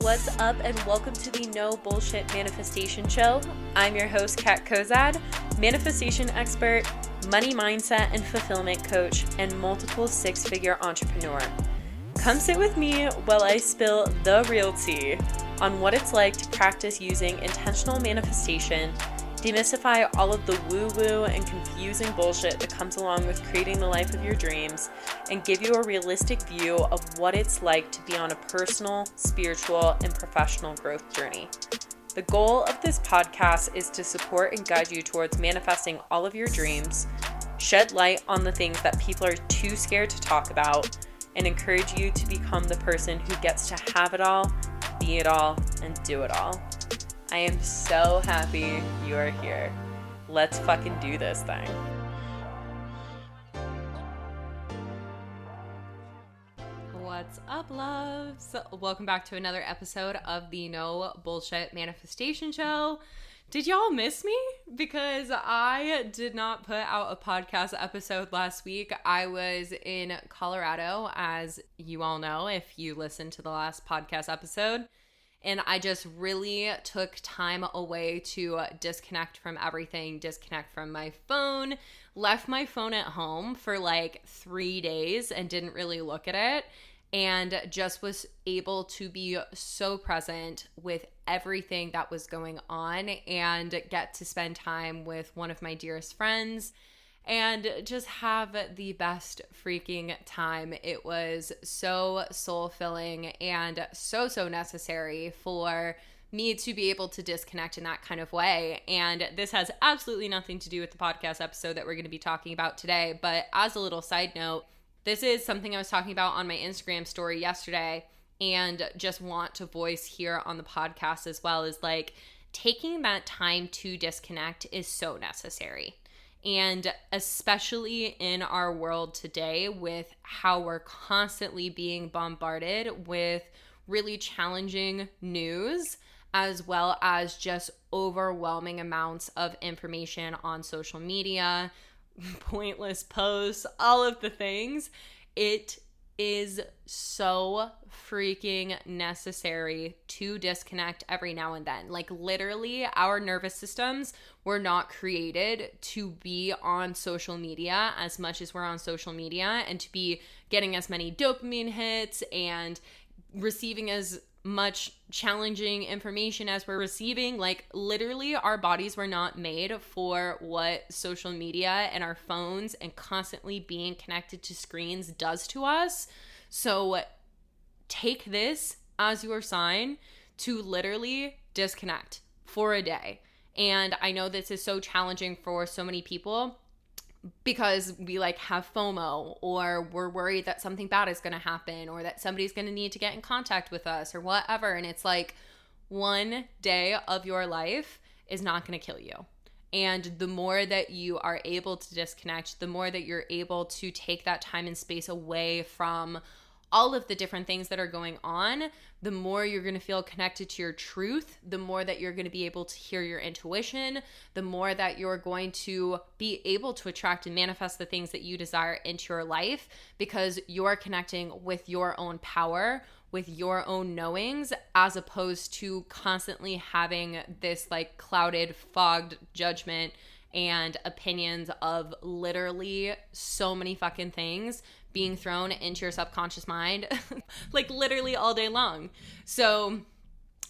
what's up, and welcome to the No Bullshit Manifestation Show. I'm your host, Kat Kozad, manifestation expert, money mindset and fulfillment coach, and multiple six-figure entrepreneur. Come sit with me while I spill the real tea on what it's like to practice using intentional manifestation, demystify all of the woo-woo and confusing bullshit that comes along with creating the life of your dreams, and give you a realistic view of what it's like to be on a personal, spiritual, and professional growth journey. The goal of this podcast is to support and guide you towards manifesting all of your dreams, shed light on the things that people are too scared to talk about, and encourage you to become the person who gets to have it all, be it all, and do it all. I am so happy you are here. Let's fucking do this thing. What's up, loves? Welcome back to another episode of the No Bullshit Manifestation Show. Did y'all miss me? Because I did not put out a podcast episode last week. I was in Colorado, as you all know if you listened to the last podcast episode. And I just really took time away to disconnect from everything, disconnect from my phone, left my phone at home for like 3 days and didn't really look at it, and just was able to be so present with everything that was going on and get to spend time with one of my dearest friends and just have the best freaking time. It was so soul-filling and so necessary for me to be able to disconnect in that kind of way. And this has absolutely nothing to do with the podcast episode that we're going to be talking about today. But as a little side note, this is something I was talking about on my Instagram story yesterday and just want to voice here on the podcast as well, is like taking that time to disconnect is so necessary. And especially in our world today, with how we're constantly being bombarded with really challenging news, as well as just overwhelming amounts of information on social media, pointless posts, all of the things, it is so freaking necessary to disconnect every now and then. Like literally, our nervous systems were not created to be on social media as much as we're on social media, and to be getting as many dopamine hits and receiving as much challenging information as we're receiving. Like literally, our bodies were not made for what social media and our phones and constantly being connected to screens does to us. So take this as your sign to literally disconnect for a day. And I know this is so challenging for so many people because we like have FOMO, or we're worried that something bad is going to happen, or that somebody's going to need to get in contact with us or whatever. And it's like, one day of your life is not going to kill you. And the more that you are able to disconnect, the more that you're able to take that time and space away from all of the different things that are going on, the more you're going to feel connected to your truth, the more that you're going to be able to hear your intuition, the more that you're going to be able to attract and manifest the things that you desire into your life, because you're connecting with your own power, with your own knowings, as opposed to constantly having this like clouded, fogged judgment and opinions of literally so many fucking things being thrown into your subconscious mind like literally all day long. So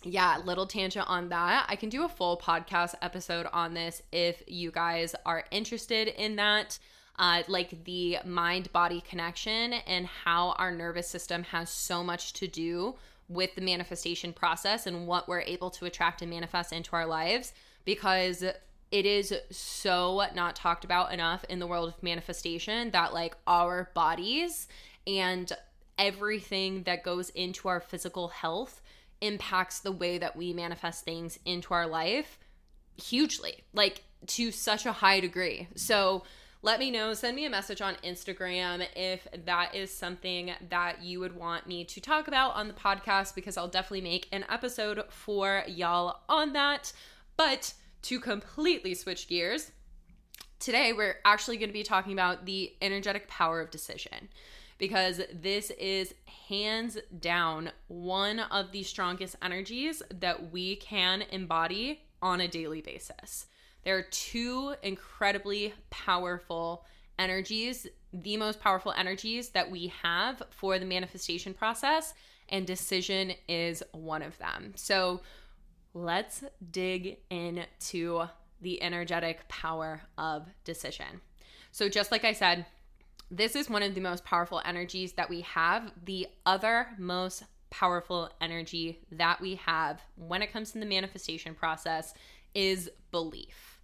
yeah, little tangent on that. I can do a full podcast episode on this if you guys are interested in that. Like the mind-body connection and how our nervous system has so much to do with the manifestation process and what we're able to attract and manifest into our lives, because it is so not talked about enough in the world of manifestation that like our bodies and everything that goes into our physical health impacts the way that we manifest things into our life hugely, like to such a high degree. So let me know, send me a message on Instagram if that is something that you would want me to talk about on the podcast, because I'll definitely make an episode for y'all on that. But to completely switch gears, today we're actually going to be talking about the energetic power of decision, because this is hands down one of the strongest energies that we can embody on a daily basis. There are two incredibly powerful energies, the most powerful energies that we have for the manifestation process, and decision is one of them. So let's dig into the energetic power of decision. So just like I said, this is one of the most powerful energies that we have. The other most powerful energy that we have when it comes to the manifestation process is belief.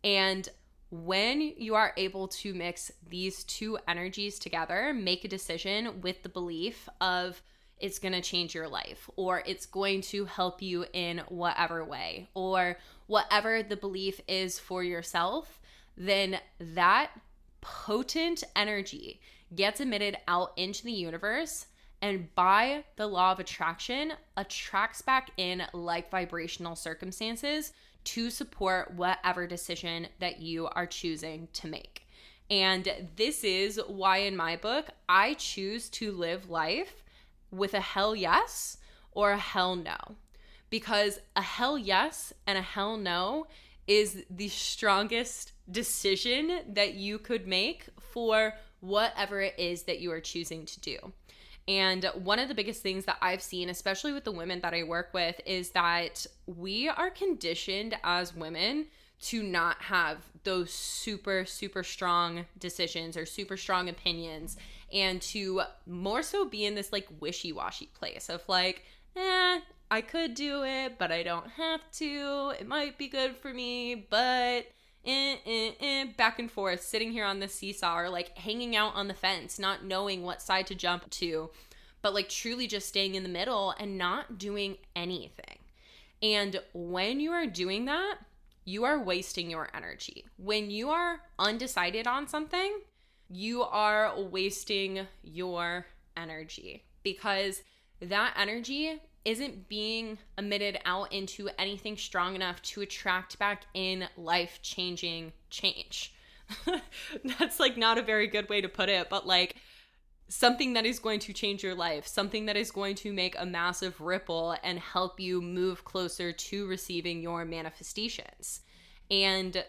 And when you are able to mix these two energies together, make a decision with the belief of it's going to change your life, or it's going to help you in whatever way, or whatever the belief is for yourself, then that potent energy gets emitted out into the universe, and by the law of attraction, attracts back in like vibrational circumstances to support whatever decision that you are choosing to make. And this is why in my book, I choose to live life with a hell yes or a hell no. Because a hell yes and a hell no is the strongest decision that you could make for whatever it is that you are choosing to do. And one of the biggest things that I've seen, especially with the women that I work with, is that we are conditioned as women to not have those super, super strong decisions or super strong opinions, and to more so be in this like wishy-washy place of like, I could do it, but I don't have to. It might be good for me, but back and forth, sitting here on the seesaw, or like hanging out on the fence, not knowing what side to jump to, but like truly just staying in the middle and not doing anything. And when you are doing that, you are wasting your energy. When you are undecided on something, you are wasting your energy, because that energy isn't being emitted out into anything strong enough to attract back in life-changing change. That's like not a very good way to put it, but like something that is going to change your life, something that is going to make a massive ripple and help you move closer to receiving your manifestations. And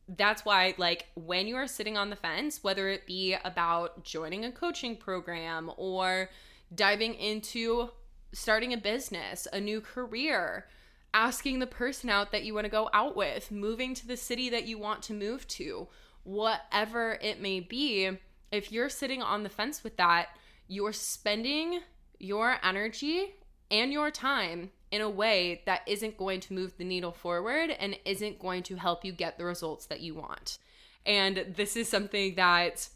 that's why, like, when you are sitting on the fence, whether it be about joining a coaching program or diving into starting a business, a new career, asking the person out that you want to go out with, moving to the city that you want to move to, whatever it may be, if you're sitting on the fence with that, you're spending your energy and your time in a way that isn't going to move the needle forward and isn't going to help you get the results that you want. And this is something that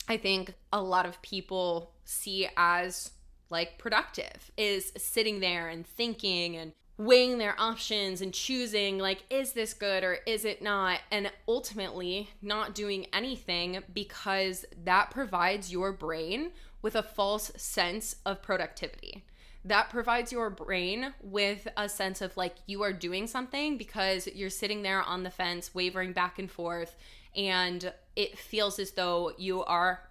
I think a lot of people see as like productive, is sitting there and thinking and weighing their options and choosing like, is this good or is it not? And ultimately not doing anything, because that provides your brain with a false sense of productivity. That provides your brain with a sense of like you are doing something because you're sitting there on the fence, wavering back and forth, and it feels as though you are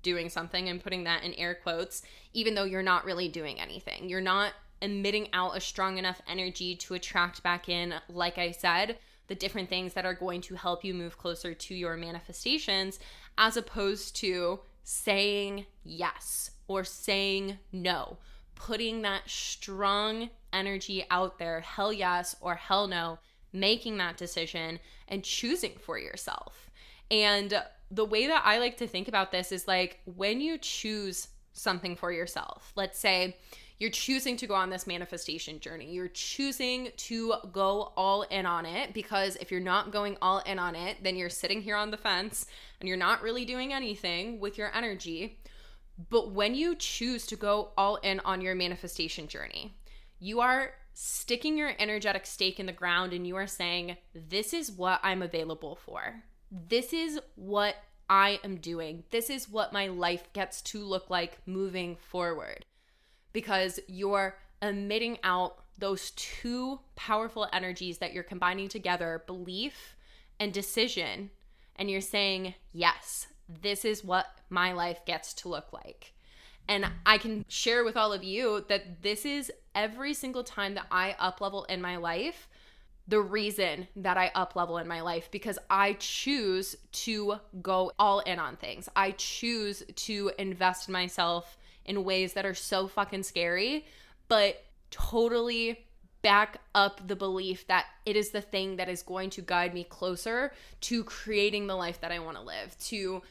doing something, and putting that in air quotes, even though you're not really doing anything. You're not emitting out a strong enough energy to attract back in, like I said, the different things that are going to help you move closer to your manifestations, as opposed to saying yes or saying no, putting that strong energy out there, hell yes or hell no, making that decision and choosing for yourself. And the way that I like to think about this is like, when you choose something for yourself, let's say you're choosing to go on this manifestation journey, you're choosing to go all in on it, because if you're not going all in on it, then you're sitting here on the fence and you're not really doing anything with your energy. But when you choose to go all in on your manifestation journey, you are sticking your energetic stake in the ground, and you are saying, this is what I'm available for. This is what I am doing. This is what my life gets to look like moving forward. Because you're emitting out those two powerful energies that you're combining together, belief and decision, and you're saying, yes, this is what my life gets to look like. And I can share with all of you that this is every single time that I up level in my life, the reason that I up level in my life, because I choose to go all in on things. I choose to invest in myself in ways that are so fucking scary, but totally back up the belief that it is the thing that is going to guide me closer to creating the life that I want to live, to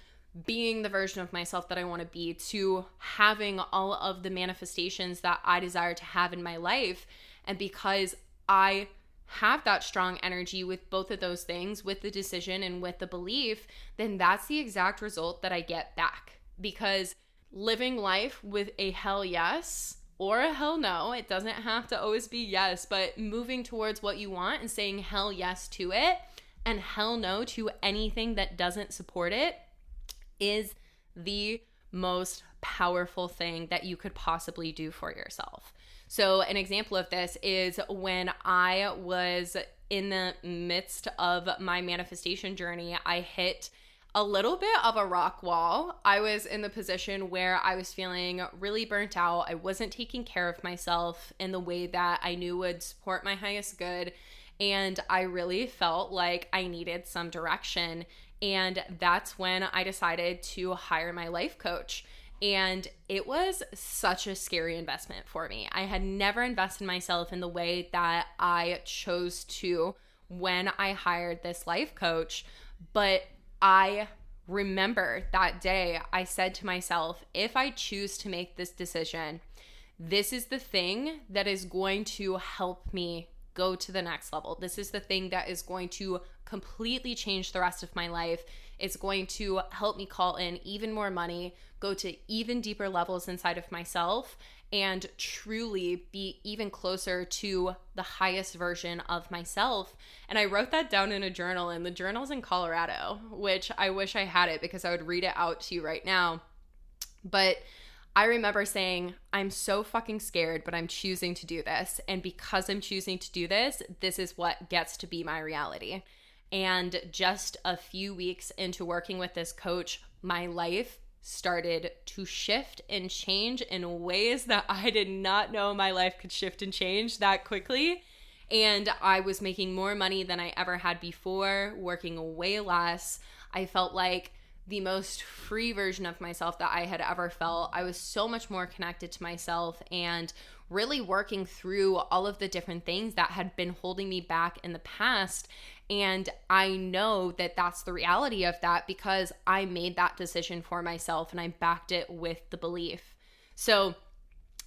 being the version of myself that I want to be, to having all of the manifestations that I desire to have in my life. And because I have that strong energy with both of those things, with the decision and with the belief, then that's the exact result that I get back. Because living life with a hell yes or a hell no, it doesn't have to always be yes, but moving towards what you want and saying hell yes to it and hell no to anything that doesn't support it is the most powerful thing that you could possibly do for yourself. So an example of this is when I was in the midst of my manifestation journey, I hit a little bit of a rock wall. I was in the position where I was feeling really burnt out. I wasn't taking care of myself in the way that I knew would support my highest good. And I really felt like I needed some direction. And that's when I decided to hire my life coach. And it was such a scary investment for me. I had never invested in myself in the way that I chose to when I hired this life coach. But I remember that day I said to myself, if I choose to make this decision, this is the thing that is going to help me go to the next level. This is the thing that is going to completely change the rest of my life. It's going to help me call in even more money, go to even deeper levels inside of myself, and truly be even closer to the highest version of myself. And I wrote that down in a journal, and the journal's in Colorado, which I wish I had it because I would read it out to you right now. But I remember saying, I'm so fucking scared, but I'm choosing to do this. And because I'm choosing to do this, this is what gets to be my reality. And just a few weeks into working with this coach, my life started to shift and change in ways that I did not know my life could shift and change that quickly. And I was making more money than I ever had before, working way less. I felt like the most free version of myself that I had ever felt. I was so much more connected to myself and really working through all of the different things that had been holding me back in the past. And I know that that's the reality of that because I made that decision for myself and I backed it with the belief. So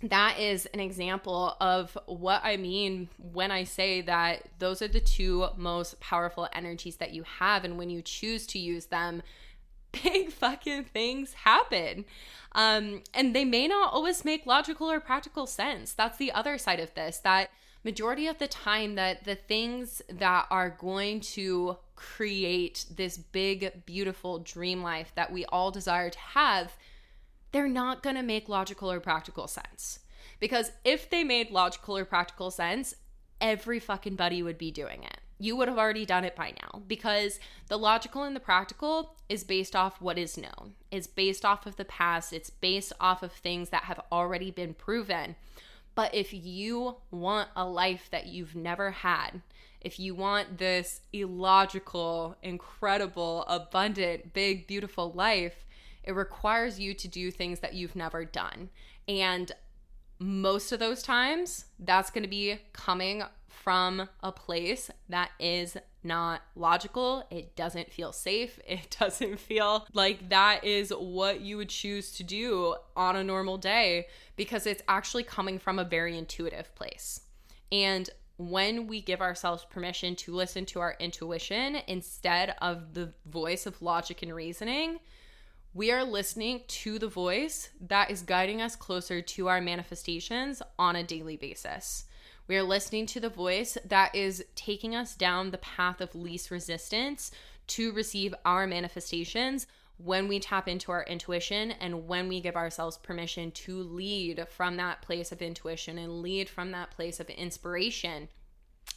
that is an example of what I mean when I say that those are the two most powerful energies that you have. And when you choose to use them, big fucking things happen. And they may not always make logical or practical sense. That's the other side of this, that majority of the time that the things that are going to create this big, beautiful dream life that we all desire to have, they're not going to make logical or practical sense. Because if they made logical or practical sense, every fucking buddy would be doing it. You would have already done it by now because the logical and the practical is based off what is known. It's based off of the past. It's based off of things that have already been proven. But if you want a life that you've never had, if you want this illogical, incredible, abundant, big, beautiful life, it requires you to do things that you've never done. And most of those times, that's going to be coming from a place that is not logical. It doesn't feel safe. It doesn't feel like that is what you would choose to do on a normal day because it's actually coming from a very intuitive place. And when we give ourselves permission to listen to our intuition instead of the voice of logic and reasoning, we are listening to the voice that is guiding us closer to our manifestations on a daily basis. We are listening to the voice that is taking us down the path of least resistance to receive our manifestations when we tap into our intuition and when we give ourselves permission to lead from that place of intuition and lead from that place of inspiration,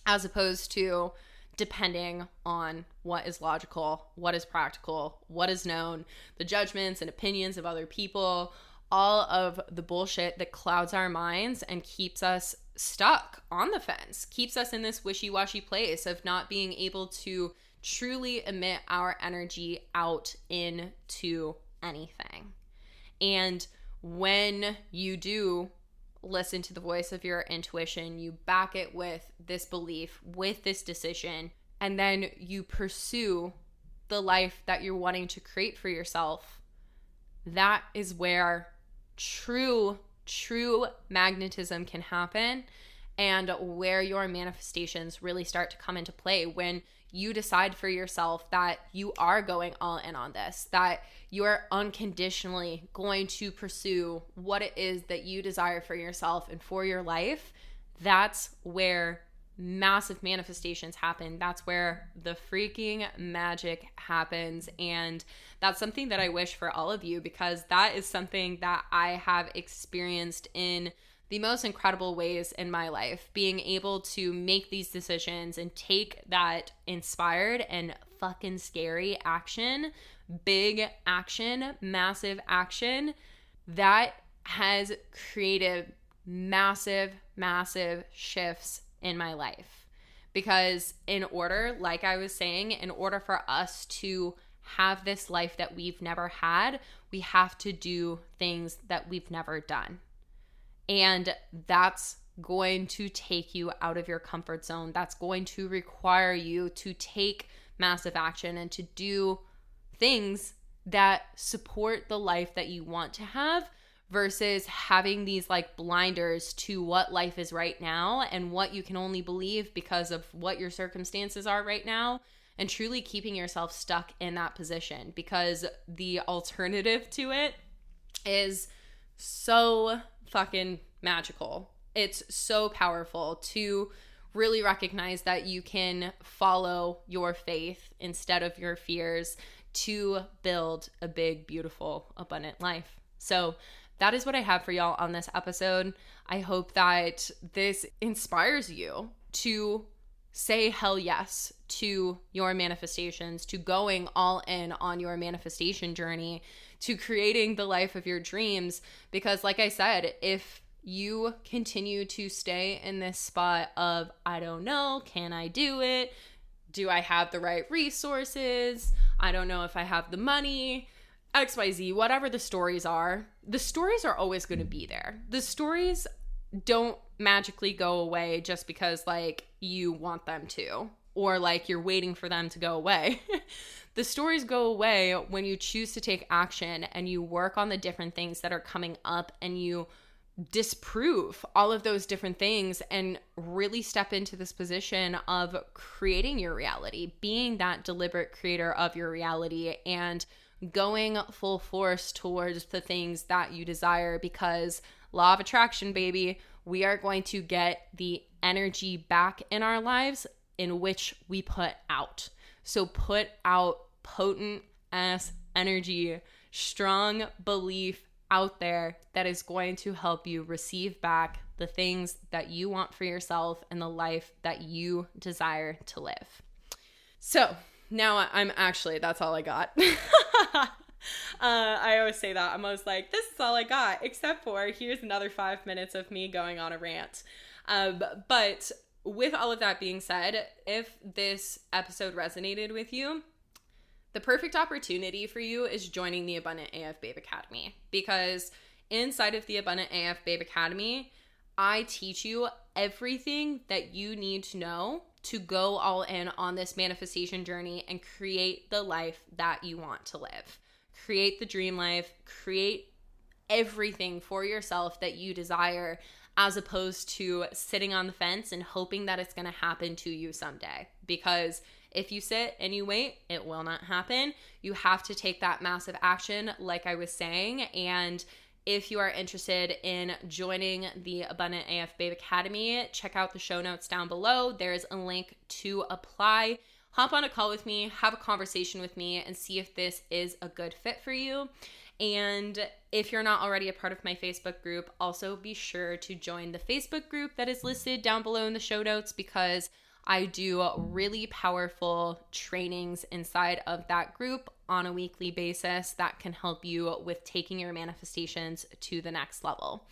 as opposed to depending on what is logical, what is practical, what is known, the judgments and opinions of other people, all of the bullshit that clouds our minds and keeps us stuck on the fence, keeps us in this wishy-washy place of not being able to truly emit our energy out into anything. And when you do listen to the voice of your intuition, you back it with this belief, with this decision, and then you pursue the life that you're wanting to create for yourself, that is where true magnetism can happen, and where your manifestations really start to come into play. When you decide for yourself that you are going all in on this, that you're unconditionally going to pursue what it is that you desire for yourself and for your life, that's where massive manifestations happen. That's where the freaking magic happens. And that's something that I wish for all of you, because that is something that I have experienced in the most incredible ways in my life. Being able to make these decisions and take that inspired and fucking scary action, big action, massive action, that has created massive shifts in my life. Because in order, like I was saying, in order for us to have this life that we've never had, we have to do things that we've never done. And that's going to take you out of your comfort zone. That's going to require you to take massive action and to do things that support the life that you want to have, versus having these like blinders to what life is right now and what you can only believe because of what your circumstances are right now, and truly keeping yourself stuck in that position. Because the alternative to it is so fucking magical. It's so powerful to really recognize that you can follow your faith instead of your fears to build a big, beautiful, abundant life. So that is what I have for y'all on this episode. I hope that this inspires you to say hell yes to your manifestations, to going all in on your manifestation journey, to creating the life of your dreams. Because like I said, if you continue to stay in this spot of, I don't know, can I do it? Do I have the right resources? I don't know if I have the money, XYZ, whatever the stories are always going to be there. The stories don't magically go away just because like you want them to, or like you're waiting for them to go away. The stories go away when you choose to take action and you work on the different things that are coming up, and you disprove all of those different things and really step into this position of creating your reality, being that deliberate creator of your reality, and going full force towards the things that you desire. Because law of attraction, baby, we are going to get the energy back in our lives in which we put out. So put out potent ass energy, strong belief out there that is going to help you receive back the things that you want for yourself and the life that you desire to live. So now that's all I got. I always say that. I'm always like, this is all I got, except for here's another 5 minutes of me going on a rant. But with all of that being said, if this episode resonated with you, the perfect opportunity for you is joining the Abundant AF Babe Academy. Because inside of the Abundant AF Babe Academy, I teach you everything that you need to know to go all in on this manifestation journey and create the life that you want to live. Create the dream life, create everything for yourself that you desire, as opposed to sitting on the fence and hoping that it's going to happen to you someday. Because if you sit and you wait, it will not happen. You have to take that massive action, like I was saying. And if you are interested in joining the Abundant AF Babe Academy, check out the show notes down below. There is a link to apply. Hop on a call with me, have a conversation with me, and see if this is a good fit for you. And if you're not already a part of my Facebook group, also be sure to join the Facebook group that is listed down below in the show notes, because I do really powerful trainings inside of that group on a weekly basis that can help you with taking your manifestations to the next level.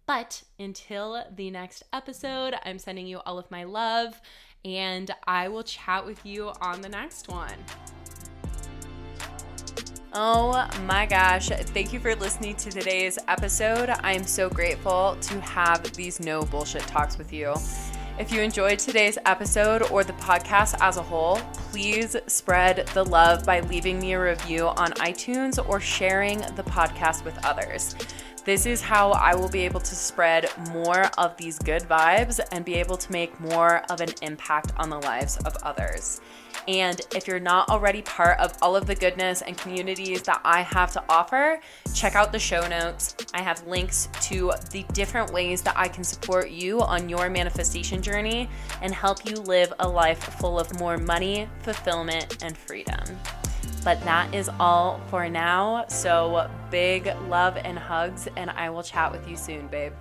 But until the next episode, I'm sending you all of my love, and I will chat with you on the next one. Oh my gosh, thank you for listening to today's episode. I am so grateful to have these no bullshit talks with you. If you enjoyed today's episode or the podcast as a whole, please spread the love by leaving me a review on iTunes or sharing the podcast with others. This is how I will be able to spread more of these good vibes and be able to make more of an impact on the lives of others. And if you're not already part of all of the goodness and communities that I have to offer, check out the show notes. I have links to the different ways that I can support you on your manifestation journey and help you live a life full of more money, fulfillment, and freedom. But that is all for now. So big love and hugs, and I will chat with you soon, babe.